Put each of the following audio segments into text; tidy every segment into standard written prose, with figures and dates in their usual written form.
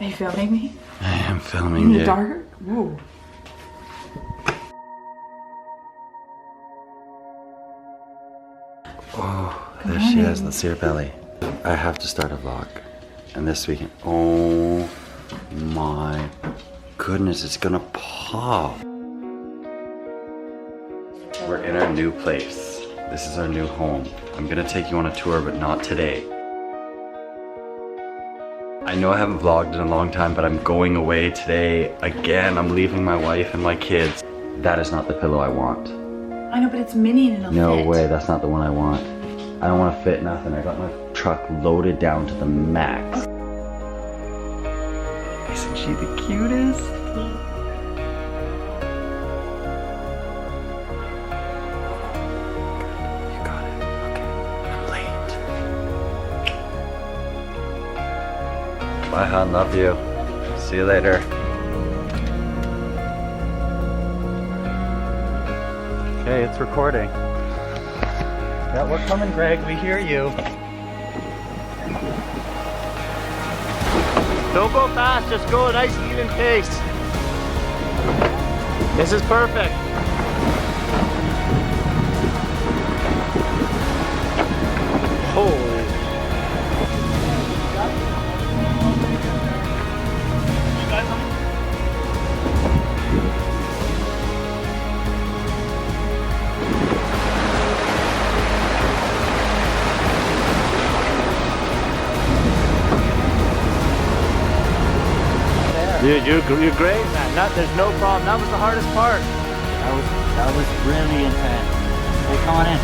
Are you filming me? I am filming In you. the dark? Whoa. Oh, there she is. Let's see her belly. I have to start a vlog. And this weekend, oh my goodness, it's gonna pop. We're in our new place. This is our new home. I'm gonna take you on a tour, but not today. I know I haven't vlogged in a long time, but I'm going away today again. I'm leaving my wife and my kids. That is not the pillow I want. I know, but it's mini and it'll No fit. way, that's not the one I want. I don't want to fit nothing. I got my truck loaded down to the max. Isn't she the cutest? You got it. Okay, I'm late. Bye, hon. Love you. See you later. Okay, it's recording. Yeah, we're coming, Greg. We hear you. Don't go fast, just go a nice even pace. This is perfect. Holy. Dude, you're great, man. There's no problem. That was the hardest part. That was really intense. Hey, come on in.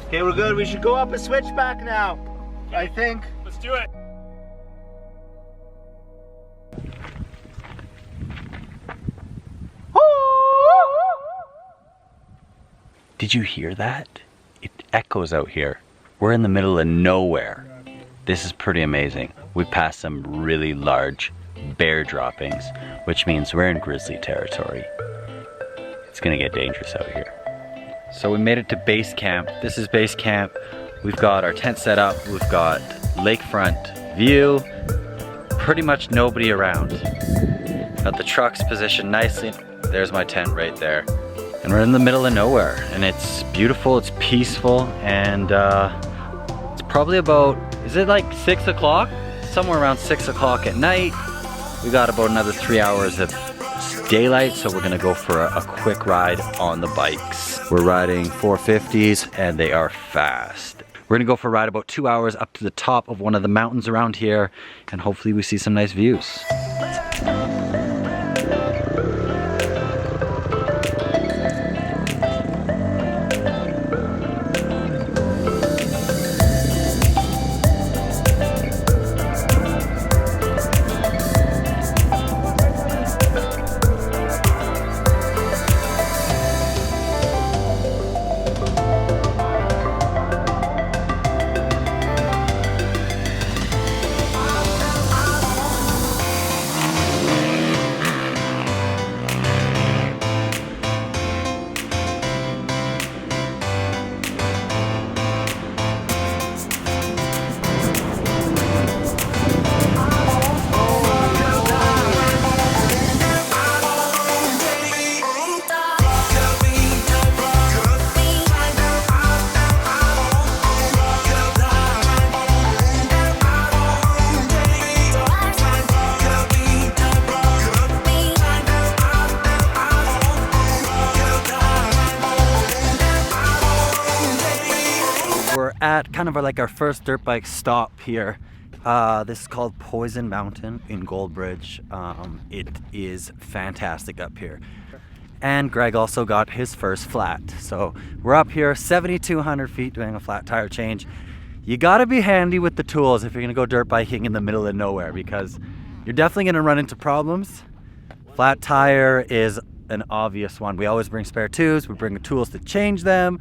Okay, we're good. We should go up a switchback now. I think. Let's do it. Did you hear that? It echoes out here. We're in the middle of nowhere. This is pretty amazing. We passed some really large bear droppings, which means we're in grizzly territory. It's gonna get dangerous out here. So we made it to base camp. This is base camp. We've got our tent set up. We've got lakefront view. Pretty much nobody around. Got the trucks positioned nicely. There's my tent right there. And we're in the middle of nowhere, and it's beautiful, it's peaceful, and it's probably about, is it like 6 o'clock? Somewhere around 6 o'clock at night. We got about another 3 hours of daylight, so we're gonna go for a quick ride on the bikes. We're riding 450s, and they are fast. We're gonna go for a ride about 2 hours up to the top of one of the mountains around here, and hopefully we see some nice views. At kind of like our first dirt bike stop here. This is called Poison Mountain in Goldbridge. It is fantastic up here. And Greg also got his first flat. So we're up here 7,200 feet doing a flat tire change. You gotta be handy with the tools if you're gonna go dirt biking in the middle of nowhere, because you're definitely gonna run into problems. Flat tire is an obvious one. We always bring spare tubes, we bring the tools to change them,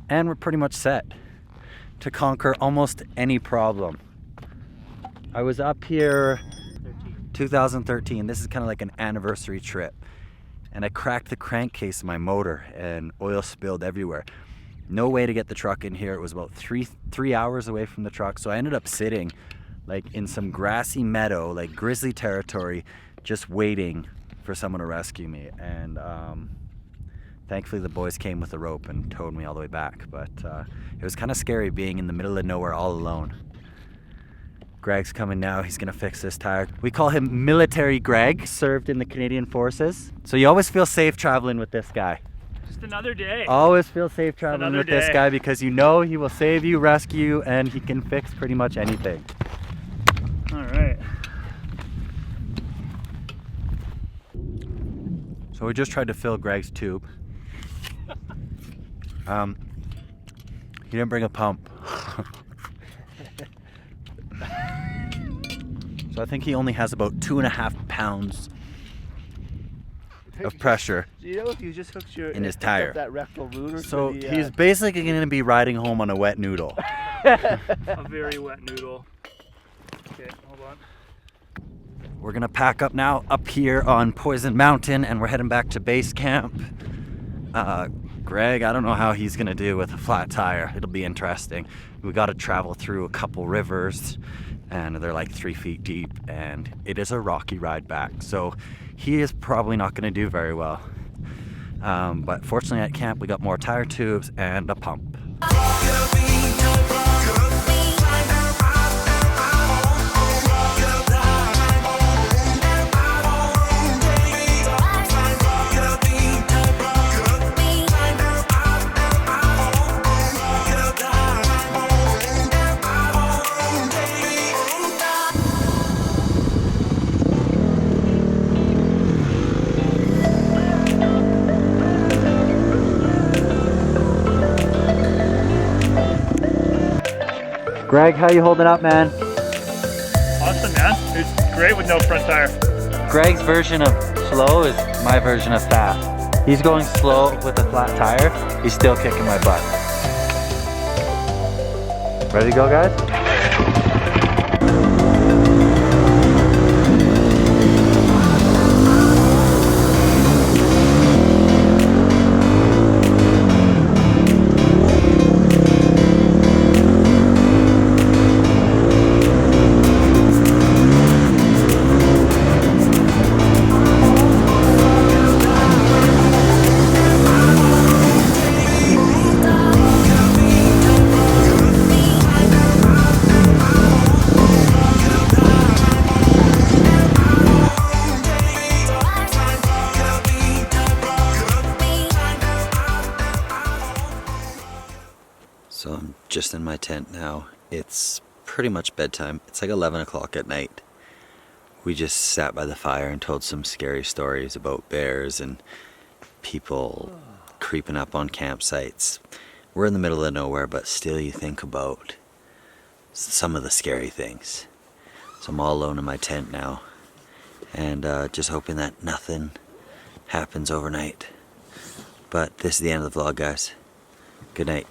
and we're pretty much set to conquer almost any problem. I was up here 2013. This is kind of like an anniversary trip. and I cracked the crankcase of my motor and oil spilled everywhere. No way to get the truck in here. It was about three hours away from the truck, so I ended up sitting like in some grassy meadow, like grizzly territory, just waiting for someone to rescue me. And thankfully the boys came with a rope and towed me all the way back, but it was kind of scary being in the middle of nowhere all alone. Greg's coming now. He's gonna fix this tire. We call him Military Greg. Served in the Canadian Forces, so you always feel safe traveling with this guy. Just another day. Always feel safe traveling with this day. guy because you know he will save you, rescue you, and he can fix pretty much anything. All right. So we just tried to fill Greg's tube. He didn't bring a pump. So I think he only has about 2.5 pounds of pressure You know, if you just hooked your in his hooked tire. up that rectal lunar So to the, he's basically going to be riding home on a wet noodle. A very wet noodle. Okay, hold on. We're going to pack up now up here on Poison Mountain, and we're heading back to base camp. Greg, I don't know how he's going to do with a flat tire. It'll be interesting. We got to travel through a couple rivers, and they're like 3 feet deep, and it is a rocky ride back. So he is probably not going to do very well. But fortunately at camp we got more tire tubes and a pump. Greg, how you holding up, man? Awesome, man. It's great with no front tire. Greg's version of slow is my version of fast. He's going slow with a flat tire. He's still kicking my butt. Ready to go, guys? So I'm just in my tent now. It's pretty much bedtime. It's like 11 o'clock at night. We just sat by the fire and told some scary stories about bears and people creeping up on campsites. We're in the middle of nowhere, but still you think about some of the scary things. So I'm all alone in my tent now, and just hoping that nothing happens overnight. But this is the end of the vlog, guys. Good night.